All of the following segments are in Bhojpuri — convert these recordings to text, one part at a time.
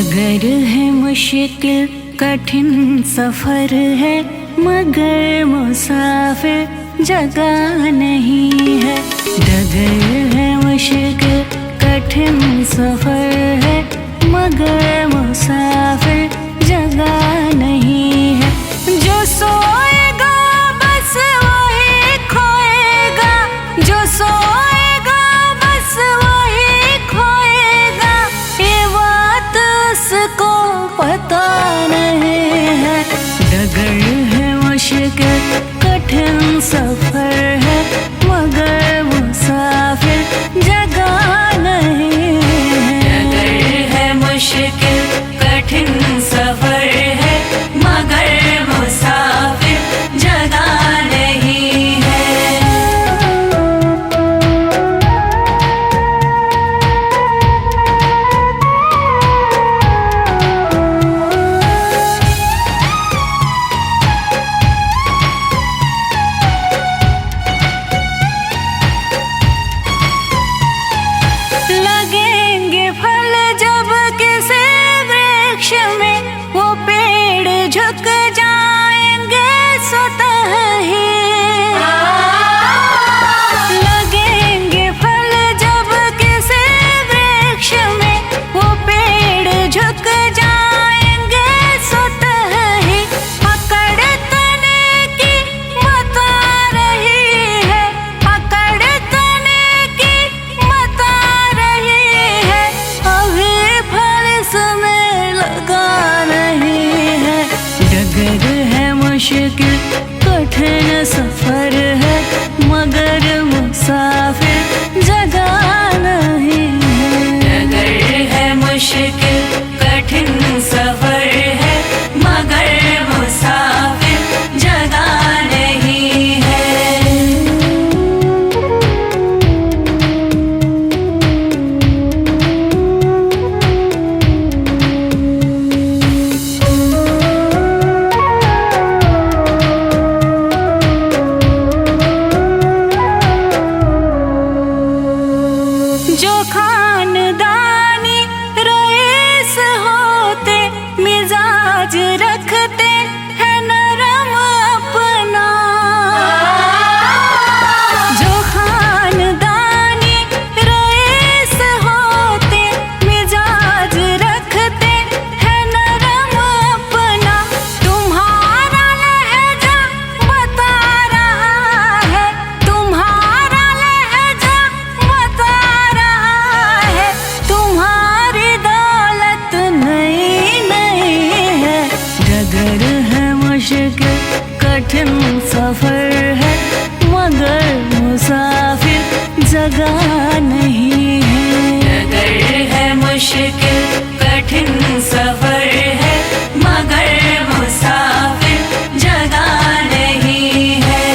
डगर है मुश्किल कठिन सफर है, मगर मुसाफिर जगह नहीं है। डगर है मुश्किल कठिन सफर है, मगर मुसाफिर जगह नहीं है। जो सोएगा बस वही खोएगा, जो सोएगा बस वही खोएगा, ये बात उसको पता नहीं है। डगर है मुश्किल कठिन सफर है, मगर मुसाफिर जगह नहीं है। डगर है मुश्किल कठिन सफर है, मगर मुसाफिर जगह नहीं है। लगेंगे फल जब किसी वृक्ष में, वो पेड़ झुक जाएंगे स्वतः ही। लगेंगे फल जब किसी वृक्ष में, वो पेड़ झुक जाएंगे स्वतः ही। पकड़ तने की बता रही है, पकड़ तने की बता रही है, अभी फल इसमें लगा नहीं है। डगर है मुश्किल कठिन सफर है, मगर मुसाफिर जगह नहीं है। डगर है मुश्किल कठिन सफर है, मगर मुसाफिर जगह नहीं है। जो खानदानी रईस होते, मिजाज रखते हैं नरम अपना। जो खानदानी रईस होते, मिजाज रखते हैं नरम अपना। तुम्हारा लहजा बता रहा है, तुम्हारा लहजा बता रहा है, तुम्हारी दौलत नई नहीं है। डगर है मुश्किल कठिन सफर है, मगर मुसाफिर जगह नहीं है। डगर है मुश्किल कठिन सफर है, मगर मुसाफिर जगह नहीं है।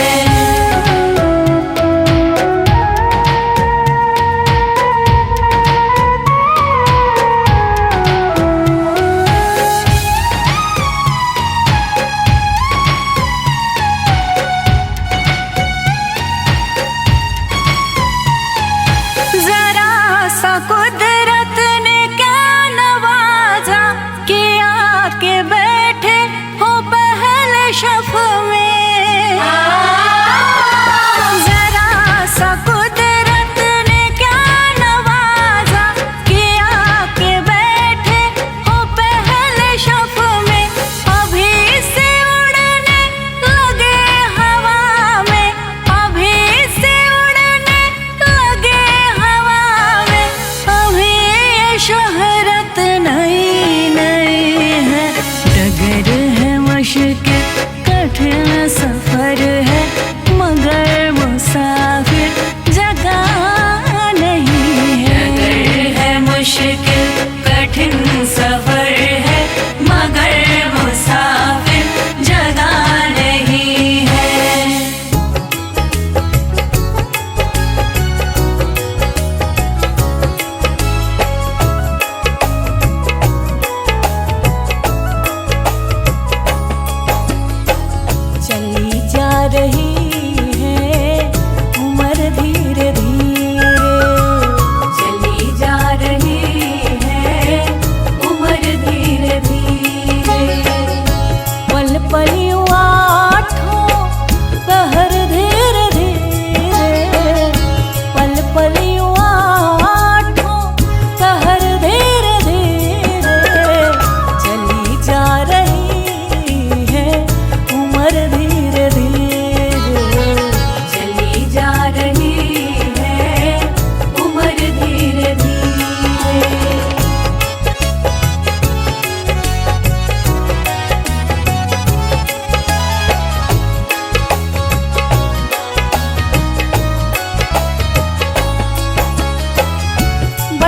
जरा सा कुदरत ने क्या नवाजा, कि आके बैठे हो पहले शफ में। जरा सा कुदरत ने क्या नवाजा, कि आके बैठे हो पहले शफ में। अभी से उड़ने लगे हवा में, अभी से उड़ने लगे हवा में,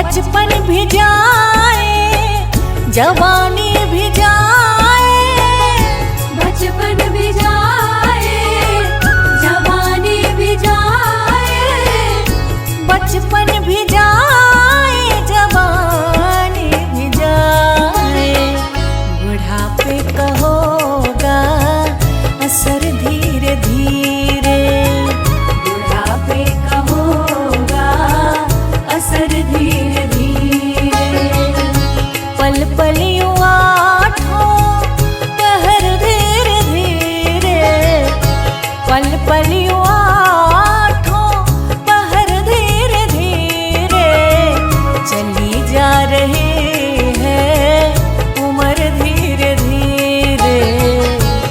बचपन भी जाए जवानी भी जाए, बचपन भी जाए जवानी भी जाए, बचपन भी जाए जवानी भी जाए। बुढ़ापे का होगा असर धीरे धीरे, बुढ़ापे का होगा असर धीरे धीरे। पल पल यूं आठों पहर धीरे धीरे, पल पल यूं आठों पहर धीरे धीरे। चली जा रही है उम्र धीरे धीरे,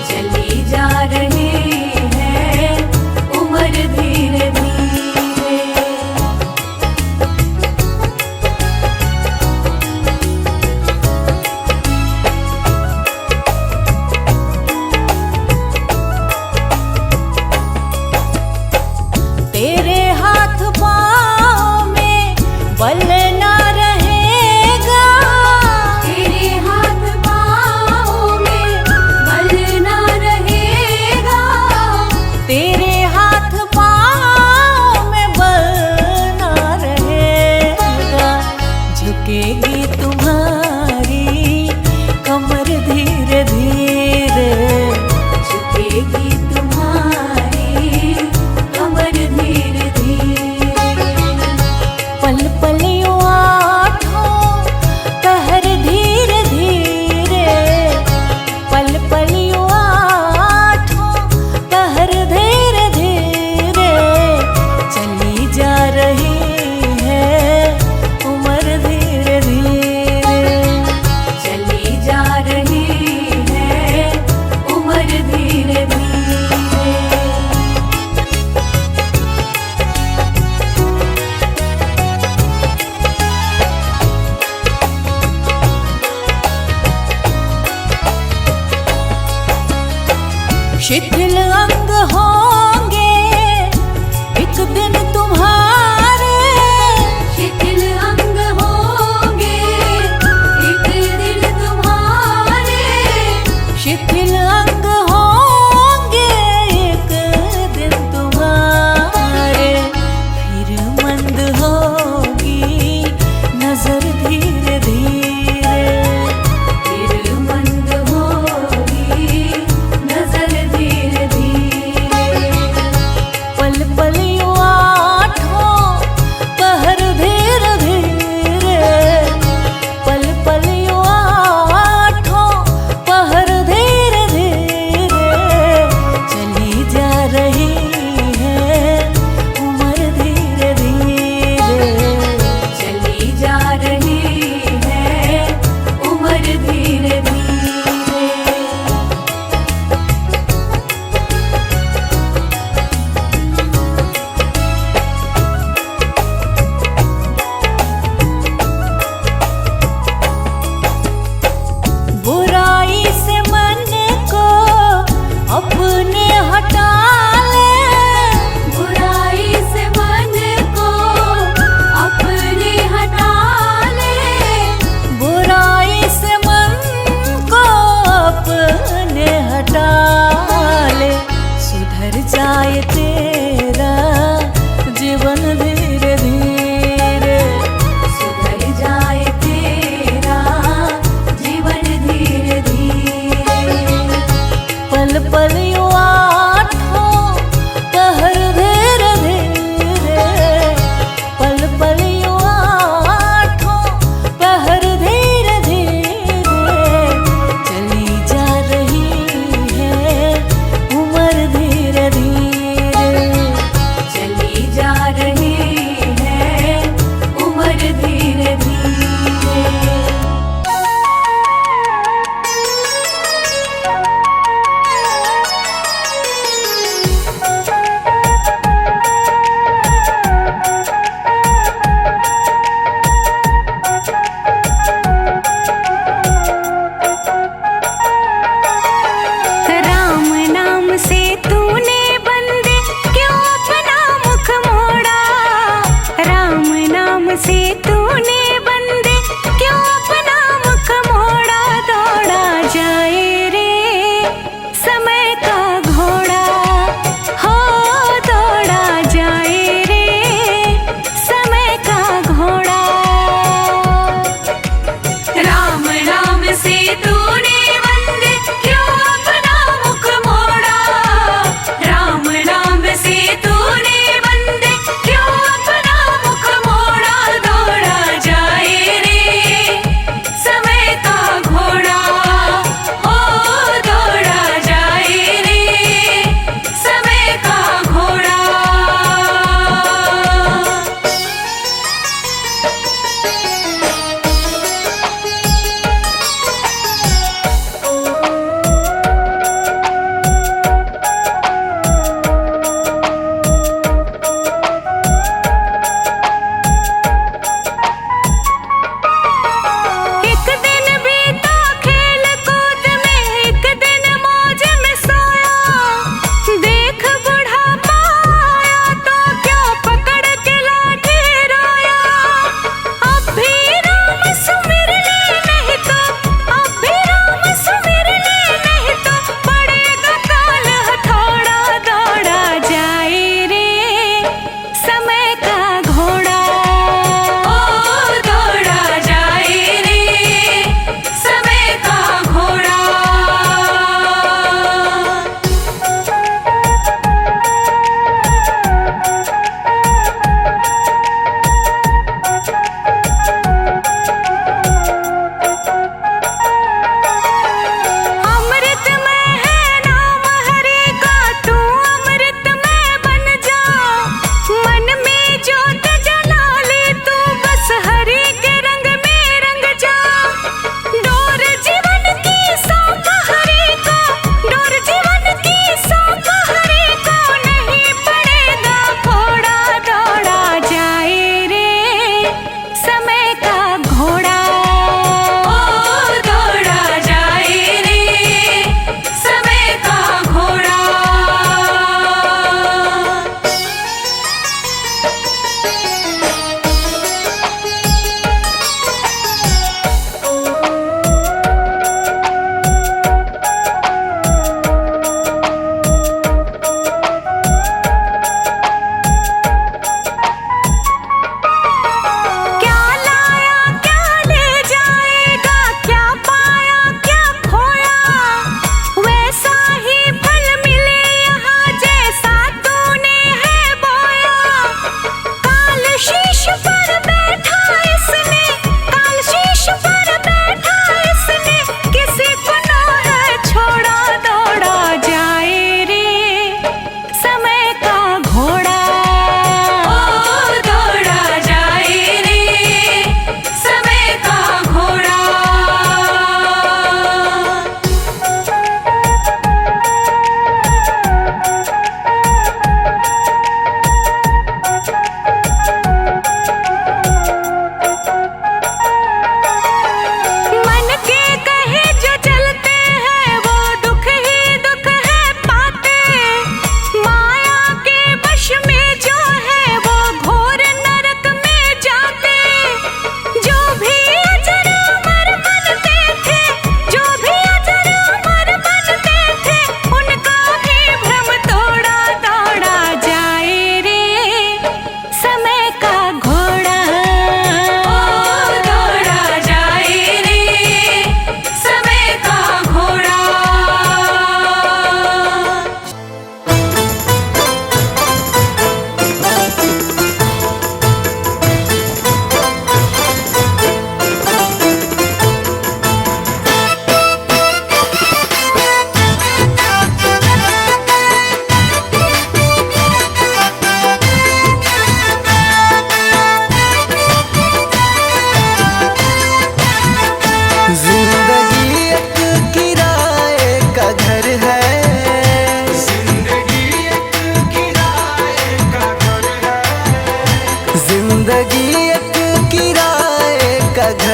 चली जा रही है उम्र धीरे धीरे। तेरे हाथ पाँव में बल ना रहेगा, तेरे हाथ पाँव में बल ना रहेगा, तेरे हाथ पाँव में बल ना रहेगा। झुकेगी तुम्हारी कमर धीरे धीरे, झुकेगी तुम्हारी कमर धीरे धीरे। पल पल यूं आठों पहर धीरे धीरे, पल पल यूं आठों पहर धीरे धीरे। चली जा रही है उम्र धीरे धीरे, चली जा रही है उम्र धीरे धीरे। शिथिल अंग होंगे एक दिन तुम्हारे, शिथिल अंग होंगे एक दिन तुम्हारे, शिथिल अंग होंगे एक दिन तुम्हारे। फिर मंद होगी नजर धीरे धीरे, फिर मंद होगी नजर धीरे धीरे। पल पल यूं आठों पहर धीरे धीरे, पल पल यूं आठों पहर धीरे धीरे। चली जा रही है उम्र धीरे धीरे, चली जा रही है उम्र धीरे धीरे। बुराई से मन को अपने हटा ले, बुराई से मन को अपने हटा ले, बुराई से मन को अपने हटा ले। सुधर जाए तेरा जीवन धीरे धीरे, सुधर जाए तेरा जीवन धीरे धीरे। पल पल यूं आठों पहर धीरे धीरे, पल पल यूं आठों पहर धीरे धीरे। चली जा रही है उम्र धीरे धीरे, चली जा रही है उम्र धीरे धीरे। से तूने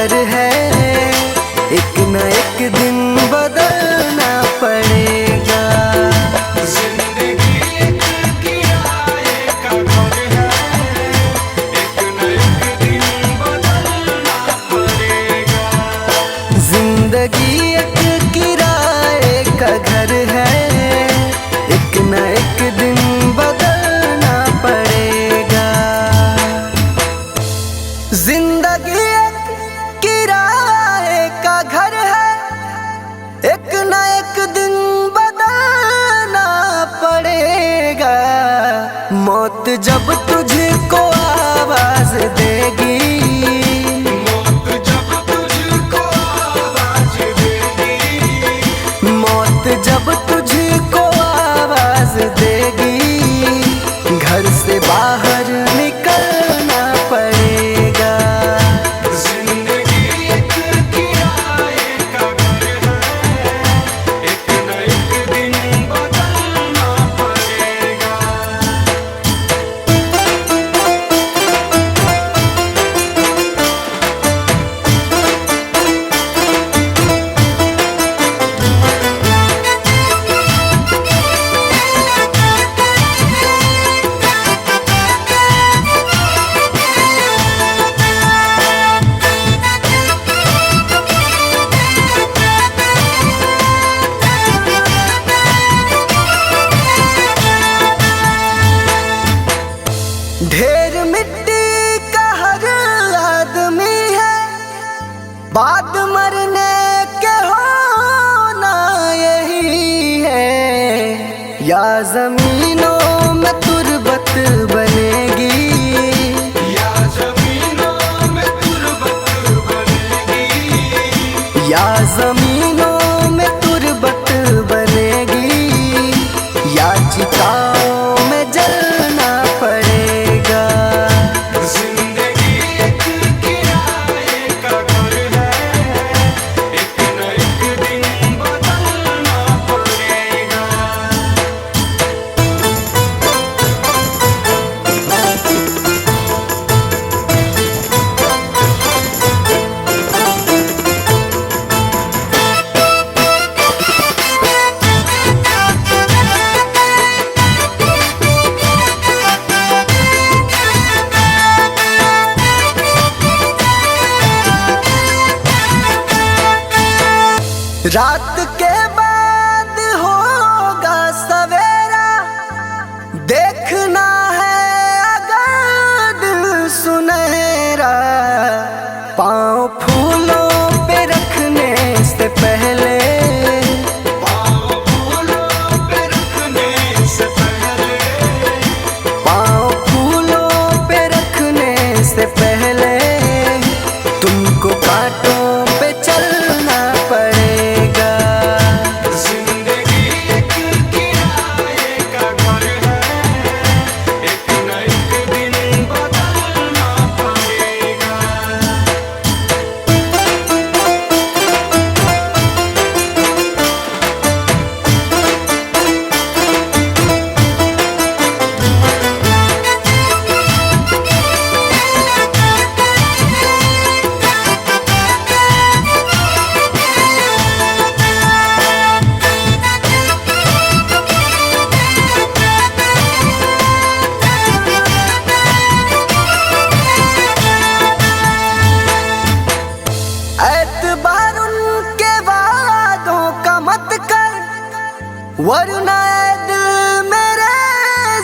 घर है, एक न एक दिन बदलना पड़ेगा। जिंदगी एक किराए का घर है, एक न एक दिन बदलना पड़ेगा। जिंदगी एक किराए का घर है, एक न एक दिन बदलना पड़ेगा। जिंदगी एक किराए का घर है, एक न एक दिन बदलना पड़ेगा। मौत जब तुझको आवाज देगी, मौत जब तुझको आवाज देगी, मौत जब तुझको आवाज देगी, घर से बाहर निकलना पड़ेगा। जिंदगी एक किराए का घर है, एक न एक दिन बदलना पड़ेगा। ढेर मिट्टी का हर आदमी है, बाद मरने के होना यही है। या जमीनों में तुरबत बनेगी, या जमीनों में तुरबत बनेगी, या जमीनों में तुरबत बनेगी, या चिताओं में जलना पड़ेगा। जिंदगी एक किराए का घर है, एक न एक दिन बदलना पड़ेगा। रात के बाद होगा सवेरा, देखना है अगर दिल सुनहरा। पाँव फूलों पे रखने से पहले, पाँव फूलों पे रखने से पहले, पाँव फूलों पे रखने से पहले, तुमको कांटों पे चलना पड़ेगा। जिंदगी एक किराए का घर है, एक न एक दिन बदलना पड़ेगा। एतबार उनके वादों का मत कर, वरना ऐ दिल मेरे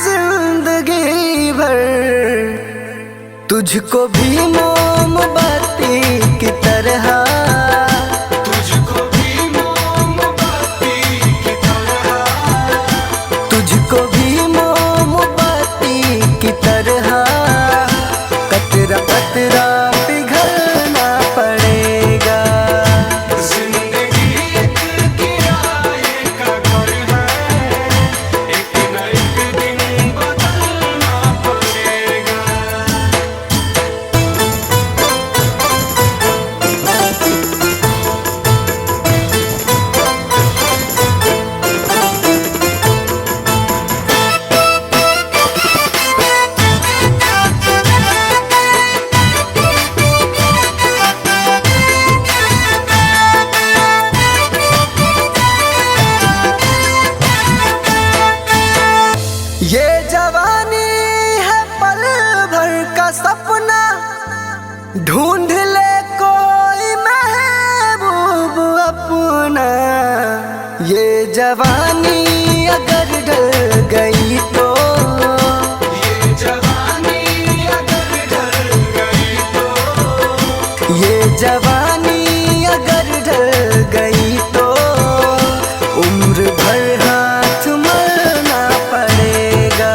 जिंदगी भर तुझको भी मोमबत्ती की तरह, तुझको भी मोमबत्ती की तरह, तुझको भी मोमबत्ती की तरह, कतरा कतरा पिघलना पड़ेगा। जिंदगी एक किराए का घर है, एक न एक दिन बदलना पड़ेगा। ढूंढ ले कोई महबूब अपना, ये जवानी अगर ढल गई तो, ये जवानी अगर ढल गई तो, ये जवानी अगर ढल गई तो उम्र भर हाथ मलना पड़ेगा।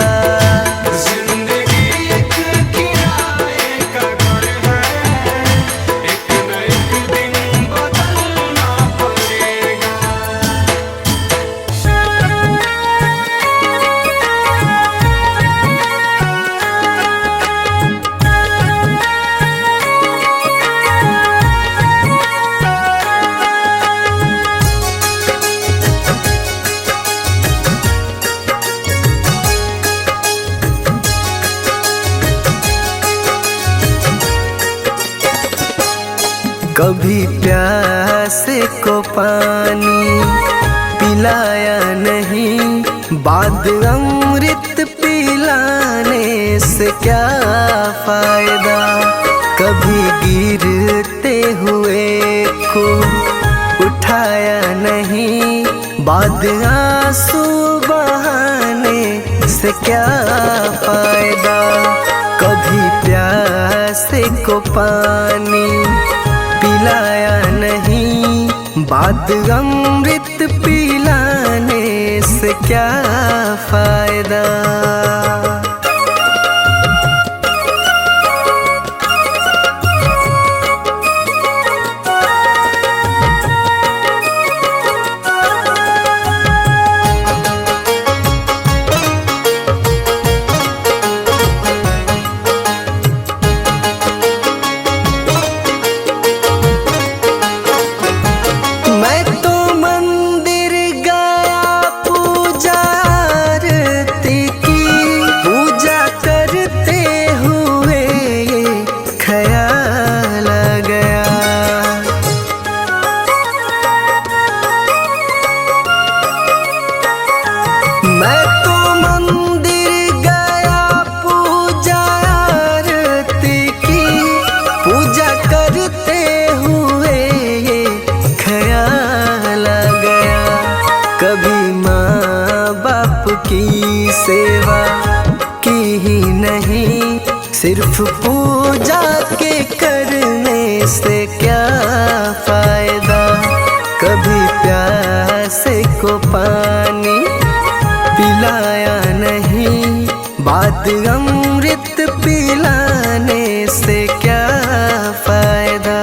जिंदगी एक किराए का घर है, एक न एक दिन बदलना पड़ेगा। कभी प्यासे को पानी पिलाया नहीं, बाद अमृत पिलाने से क्या फायदा। कभी गिरते हुए को उठाया नहीं, बाद आंसू बहाने से क्या फायदा। कभी प्यासे को पानी पिलाया नहीं, बाद अमृत पिलाने से क्या फायदा। मैं तो मंदिर गया पूजा आरती की, पूजा करते हुए ये ख्याल आ गया। मैं तो मंदिर गया पूजा आरती की, पूजा करते हुए ये ख्याल आ गया। कभी माँ बाप की सेवा की ही नहीं, सिर्फ पूजा के करने से क्या फायदा। कभी प्यासे को पानी पिलाया नहीं, बाद अमृत पिलाने से क्या फायदा।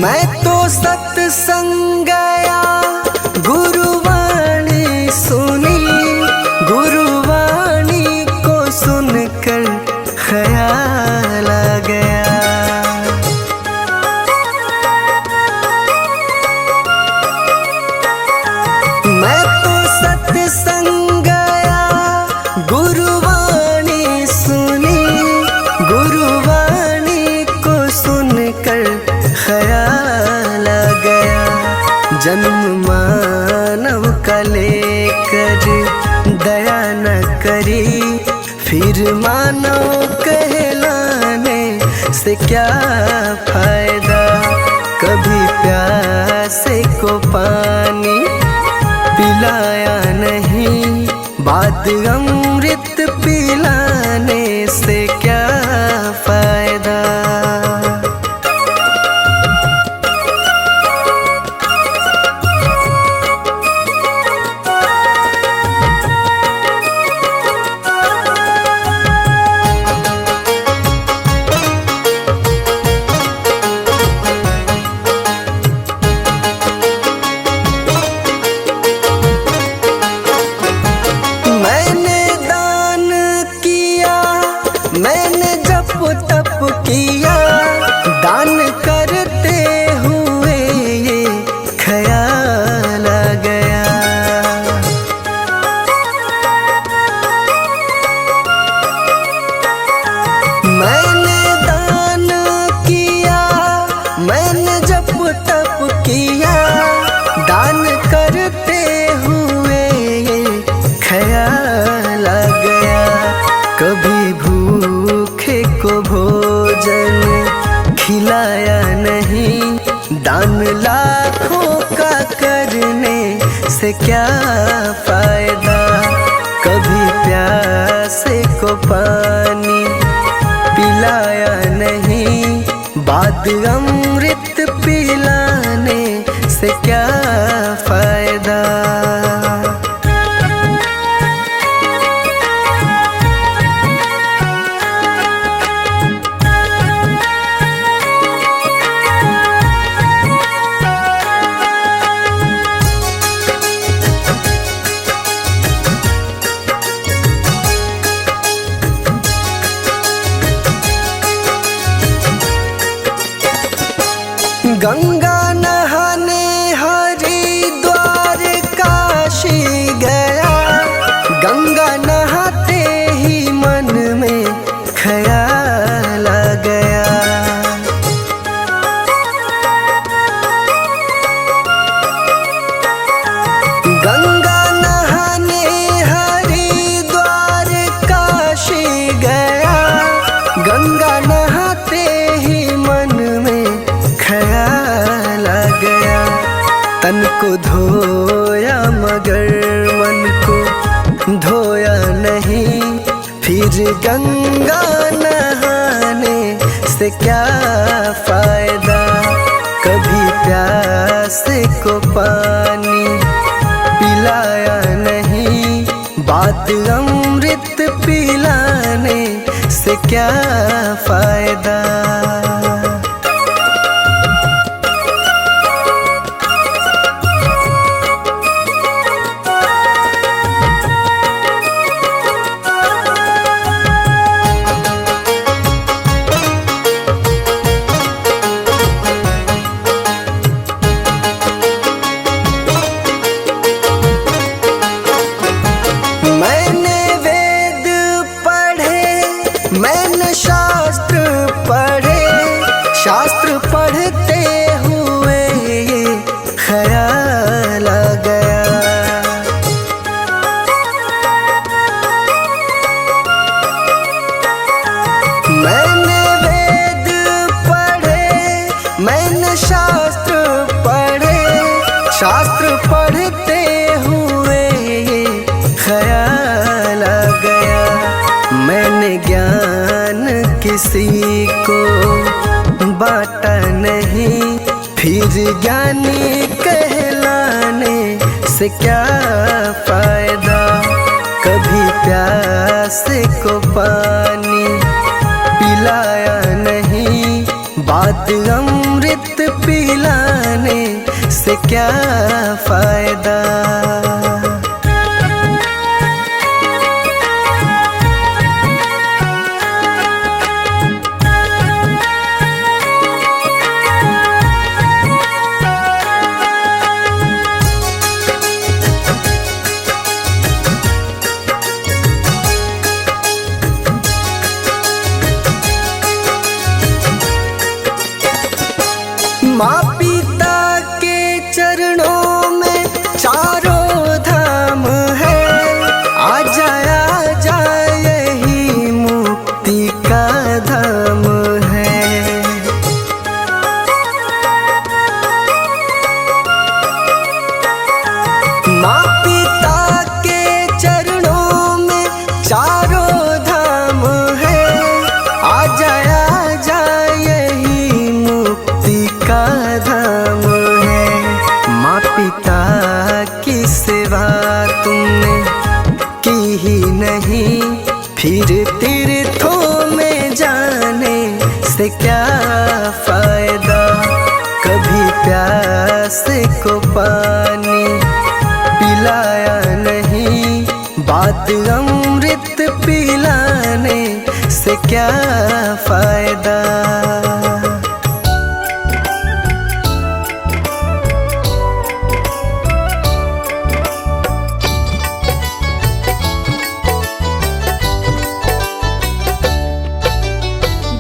मैं तो सत्संग गया, गुरुवाणी सुनी, गुरुवाणी को सुनकर ख्याल आ गया। मैं तो सत्संग गया, गुरुवाणी सुनी, गुरुवाणी को सुनकर ख्याल आ गया। जन्म मानव का लेकर दया न करी, फिर मानव कहलाने से क्या फायदा। कभी प्यासे को पानी पिलाया नहीं, बाद अमृत पिलाने से क्या फायदा। मैंने दान की करने से क्या फायदा। कभी प्यासे को पानी पिलाया नहीं, बाद अमृत पिलाने से क्या फायदा। गंगा नहाने हरिद्वार काशी गया, गंगा नहाते ही मन में ख्याल आ गया। गंगा नहाने हरिद्वार काशी गया, गंगा नहाते ही मन में ख्याल आ गया। तन को धोया मगर मन को धोया नहीं, फिर गंगा नहाने से क्या फायदा। कभी प्यासे को पानी पिलाया नहीं, बाद अमृत पिलाने से क्या फायदा। मैंने वेद पढ़े, मैंने शास्त्र पढ़े, शास्त्र पढ़ते हुए ये ख्याल आ गया। मैंने वेद पढ़े, मैंने शास्त्र पढ़े, शास्त्र पढ़ते हुए ये ख्याल आ गया। मैंने ज्ञान किसी को बांटा नहीं, फिर ज्ञानी कहलाने से क्या फायदा। कभी प्यासे को पानी पिलाया नहीं, बाद अमृत पिलाने से क्या फायदा। माँ पिता के चरणों में चारों धाम है, आ जा यही मुक्ति का धाम है। माँ पिता के चरणों में चारों धाम है, आ जा यही मुक्ति का धाम है। माँ पिता की सेवा तुमने की ही नहीं, फिर तीर्थों में जाने से क्या फायदा। कभी प्यासे को पानी पिलाया नहीं, बाद अमृत पिलाने से क्या फायदा।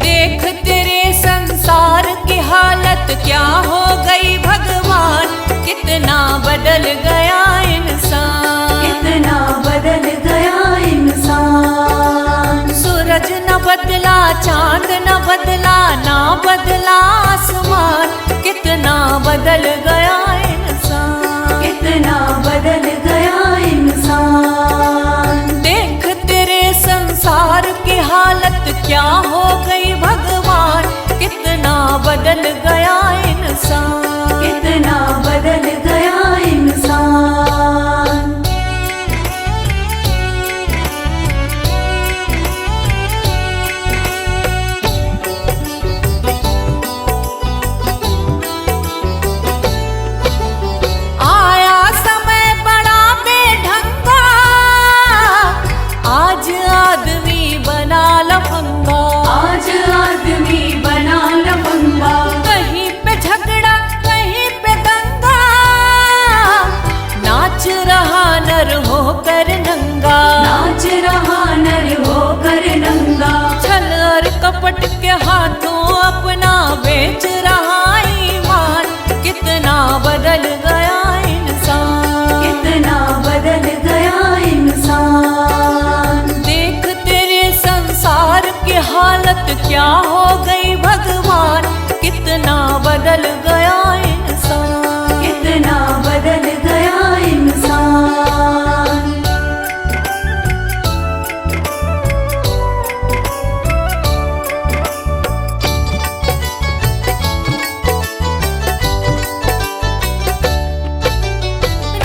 देख तेरे संसार की हालत क्या हो गई भगवान, कितना बदल गया इंसान, कितना बदल गया इंसान। सूरज न बदला, चांद न बदला, ना बदला आसमान, कितना बदल गया इंसान। होकर नंगा, नाच रहा नर होकर नंगा। छल और कपट के हाथों अपना बेच रहा ईमान, कितना बदल गया इंसान, कितना बदल गया इंसान। देख तेरे संसार की हालत क्या हो गई भगवान, कितना बदल गया इंसान, कितना बदल गया इंसान।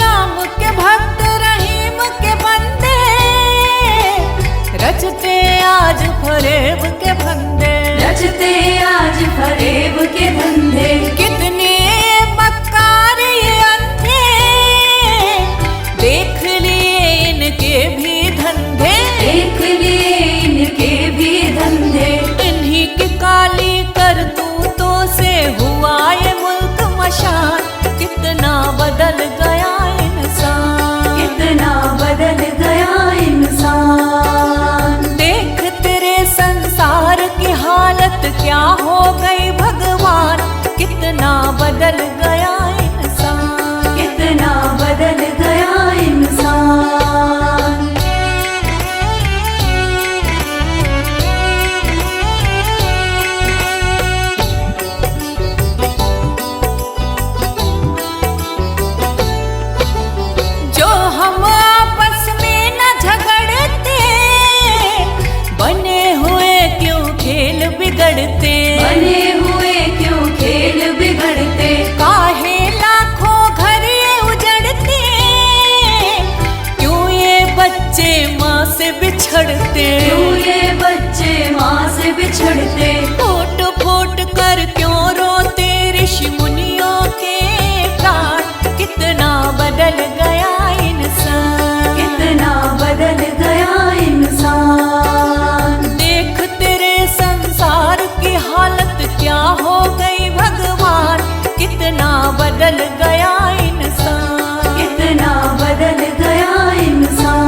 राम के भक्त रहीम के बंदे, रचते आज फरेब के फंदे, रचते आज फरेब के धंधे। कितने मक्कार ये अंधे, देख लिए इनके भी धंधे, देख लिए इनके भी धंधे। इन्हीं की काली करतूतों से हुआ ये मुल्क मशान, कितना बदल गया इंसान, कितना बदल गया इंसान। देख तेरे संसार की हालत क्या हो गई भगवान, कितना बदल गया इंसान, कितना बदल गया इंसान। जो हम आपस में न झगड़ते, बने हुए क्यों खेल बिगड़ते, बने हुए क्यों खेल बिगड़ते। काहे लाखों घर ये उजड़ते, क्यों ये बच्चे माँ से बिछड़ते, क्यों ये बच्चे माँ से बिछड़ते। फूट फूट कर क्यों रोते ऋषि मुनियों के प्राण, कितना बदल गया इंसान, कितना बदल गया इंसान। देख तेरे संसार की हालत क्या हो गई भगवान, कितना बदल गया इंसान, कितना बदल गया इंसान।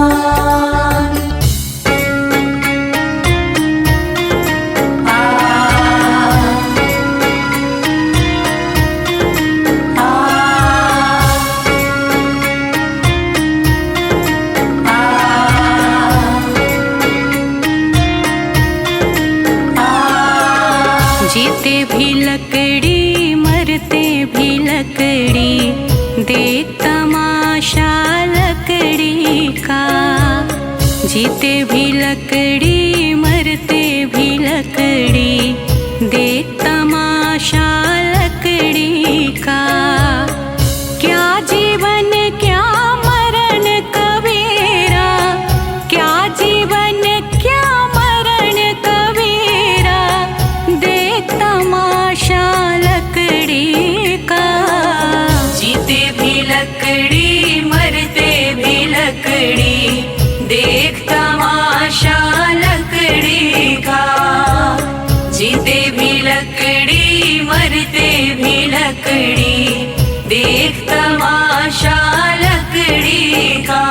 जीते भी लकड़ी मरते भी लकड़ी, देख तमाशा लकड़ी का। जीते भी लकड़ी मरते भी लकड़ी, देख तमाशा लकड़ी का। क्या जीवन क्या मरण कबीरा, क्या जीवन क्या मरण कबीरा, देख तमाशा लकड़ी का। जीते भी लकड़ी मरते भी लकड़ी, देख तमाशा लकड़ी का। जीते भी लकड़ी मरते भी लकड़ी, देख तमाशा लकड़ी का।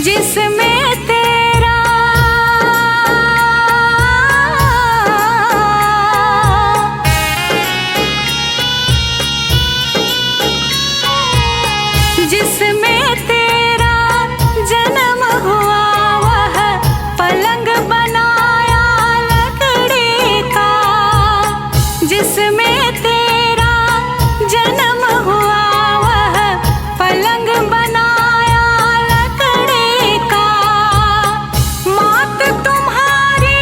जिसमें तेरा जिसमें तेरा जन्म हुआ, वह पलंग बनाया लकड़ी का। जिसमें तेरा जन्म हुआ, वह पलंग बनाया लकड़ी का। मात तुम्हारी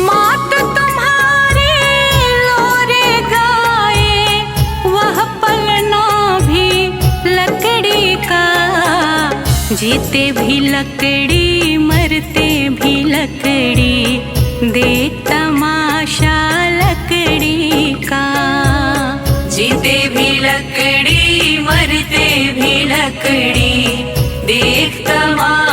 मात तुम्हारी लोरे गाए, वह पलना भी लकड़ी का। जीते भी लकड़ी मरते भी लकड़ी, देख तमाशा लकड़ी का। जीते भी लकड़ी मरते भी लकड़ी, देख तमाशा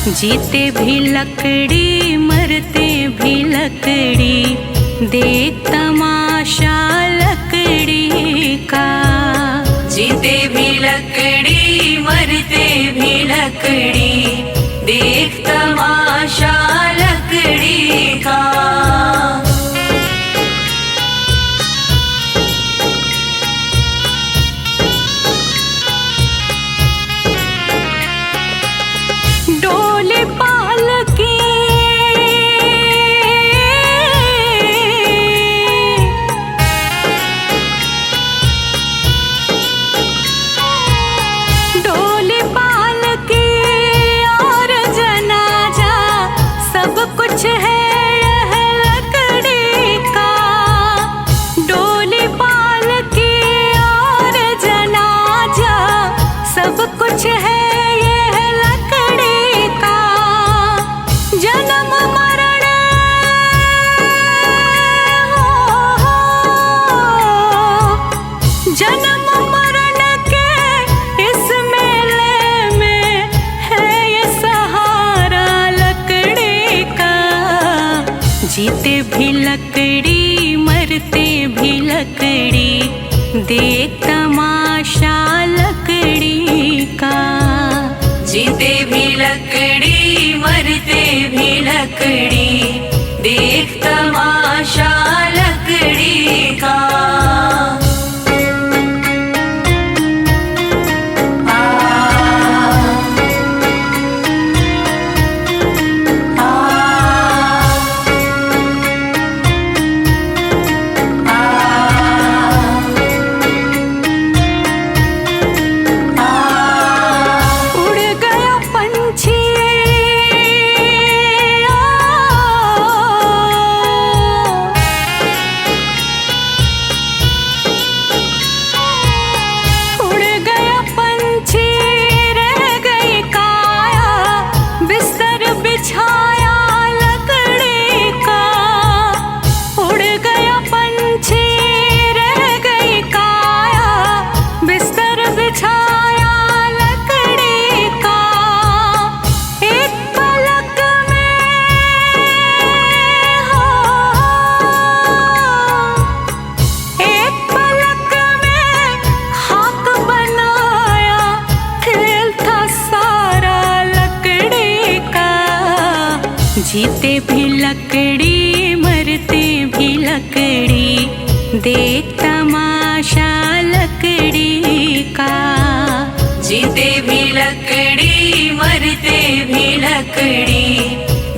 जीते भी लकड़ी मरते भी लकड़ी, देख तमाशा लकड़ी का। जीते भी लकड़ी मरते भी लकड़ी, देख तमाशा लकड़ी का। डोली पालकी डोली पालकी और जनाजा सब कुछ है यह लकड़ी का। डोली पालकी और जनाजा सब कुछ है जन्म मरण जन्म मरण के इस मेले में है ये सहारा लकड़ी का। जीते भी लकड़ी मरते भी लकड़ी, देख तमाशा लकड़ी का। जीते भी लकड़ी मरते भी लकड़ी, देख तमाशा लकड़ी का। जीते भी लकड़ी मरते भी लकड़ी, देख तमाशा लकड़ी का। जीते भी लकड़ी मरते भी लकड़ी,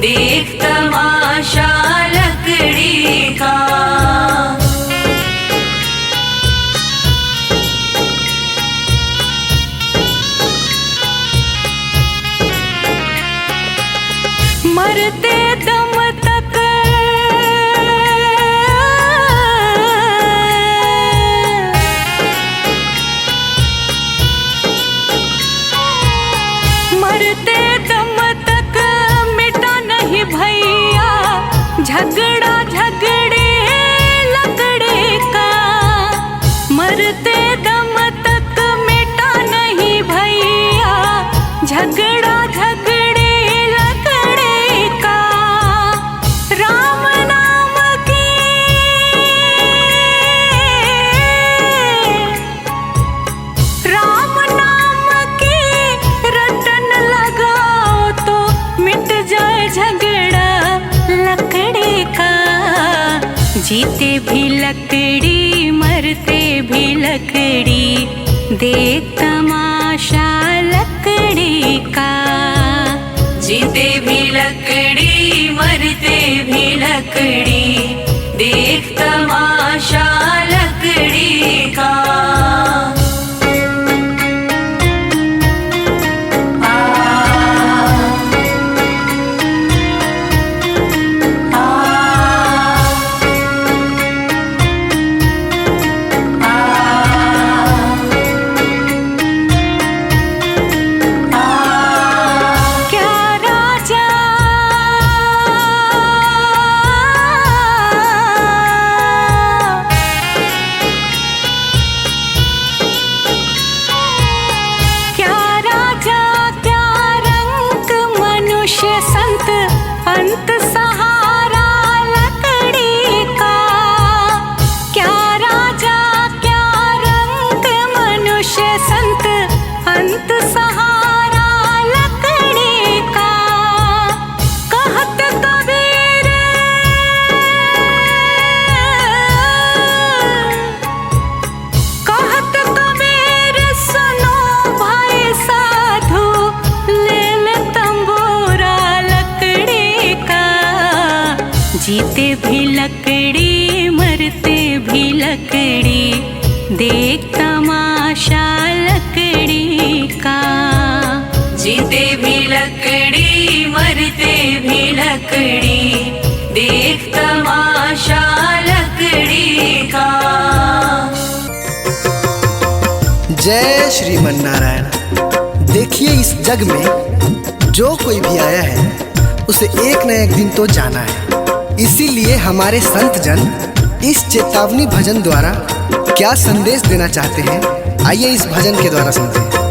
देख तमाशा लकड़ी का। मरते दम तक मरते दम तक मिटा नहीं भैया झगड़ा झगड़े लकड़ी का। मरते दम तक मिटा नहीं भैया झगड़ा झगड़े लकड़ी का। राम नाम की राम नाम की रटन लगाओ तो मिट जाए झगड़ा लकड़ी का। जीते भी लकड़ी मरते भी लकड़ी, देख तमाशा लकड़ी का। जीते भी लकड़ी मरते भी लकड़ी, देख तमाशा लकड़ी का। मनुष्य संत अंत सहारा लकड़ी का। क्या राजा क्या रंग मनुष्य संत अंत सहारा लकड़ी का। कहत कबीर कहत कबीर सुनो भाई साधु ले ले तंबूरा लकड़ी का। जीते भी लकड़ी मरते भी लकड़ी देख तमाशा लकड़ी का। जीते भी लकड़ी मरते भी लकड़ी देख तमाशा लकड़ी का। जय श्रीमन नारायण। देखिए इस जग में जो कोई भी आया है उसे एक न एक दिन तो जाना है। इसीलिए हमारे संत जन इस चेतावनी भजन द्वारा क्या संदेश देना चाहते हैं, आइए इस भजन के द्वारा सुनते हैं।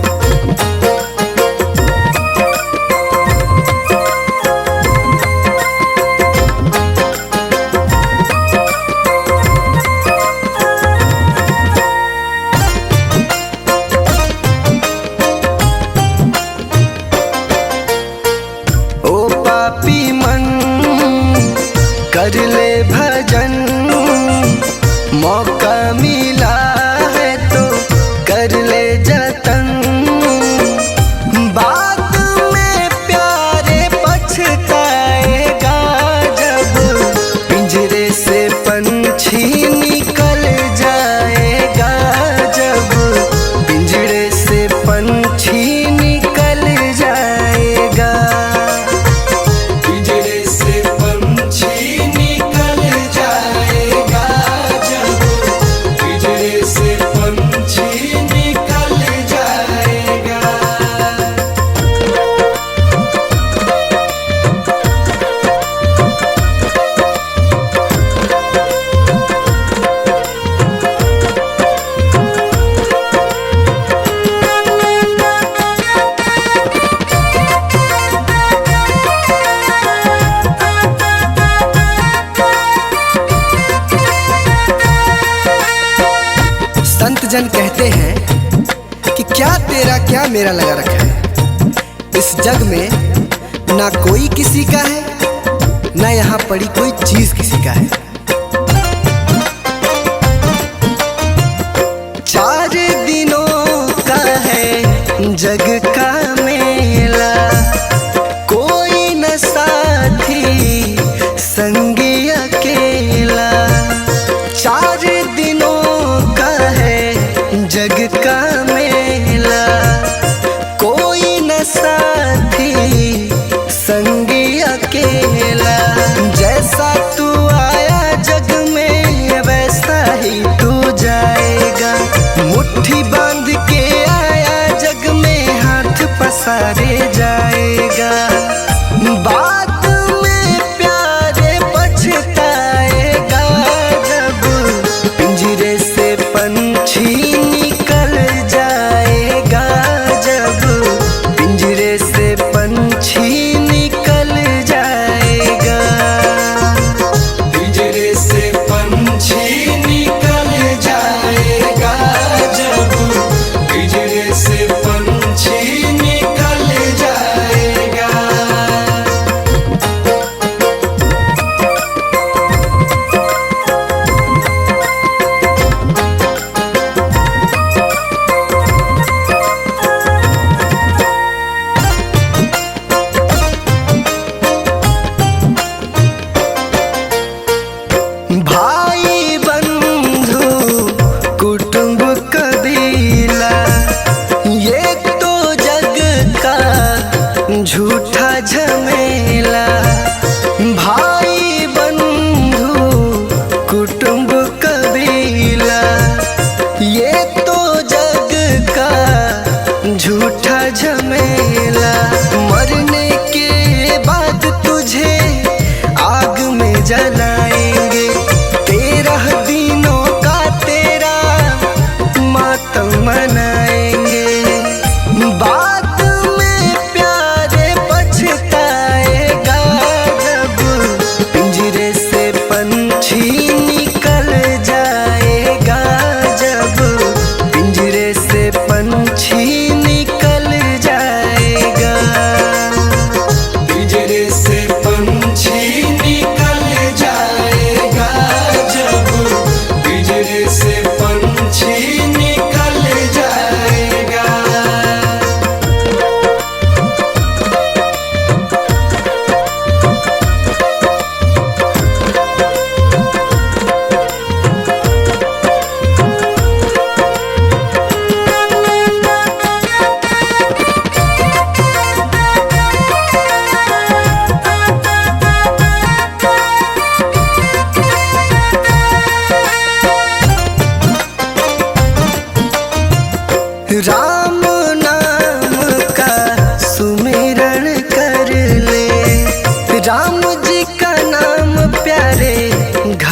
ओ पापी मन कर ले भजन, मौका मिला है तो कर ले जतन। बाद में प्यारे पछताएगा जब पिंजरे से पंछी निकल जाएगा। जब पिंजरे से पंछी निकल जाएगा। पिंजरे से पंछी निकल जाएगा। जब पिंजरे से पंछी निकल जाएगा। संत जन कहते हैं कि क्या तेरा क्या मेरा लगा रखा है। इस जग में ना कोई किसी का है, ना यहाँ पड़ी कोई चीज किसी का है। 4 दिनों का है जग का मेला, कोई न साथी संगी अकेला। 4 दिनों का है जग का मेला, कोई न साथी संगी अकेला। जैसा तू आया जग में वैसा ही तू जाएगा। मुट्ठी बांध के आया जग में हाथ पस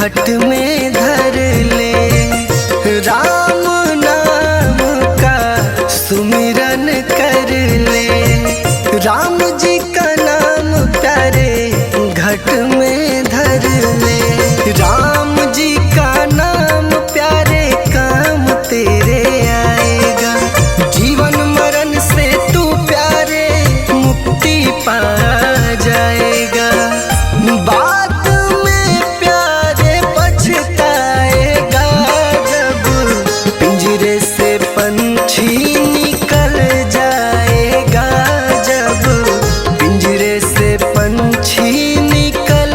घट में धर ले। राम नाम का सुमिरन कर ले, राम जी का नाम प्यारे घट में धर ले। राम जी का नाम प्यारे काम तेरे आएगा, जीवन मरण से तू प्यारे मुक्ति पा जाएगा। बात में प्यारे पछताएगा, जब पिंजरे से पंछी निकल जाएगा, जब पिंजरे से पंछी निकल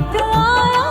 वक्त आया